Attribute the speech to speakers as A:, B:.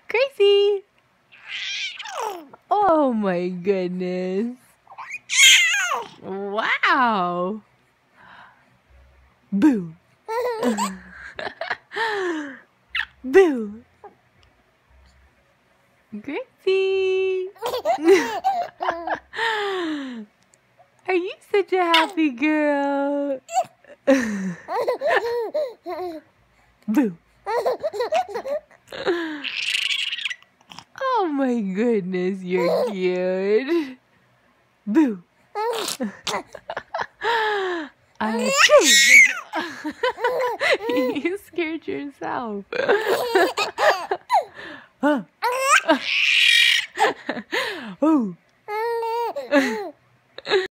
A: Gracie! Oh my goodness. Wow. Boo. Boo. Gracie. Are you such a happy girl? Boo. Oh my goodness, you're cute. Boo. I You scared yourself. Huh.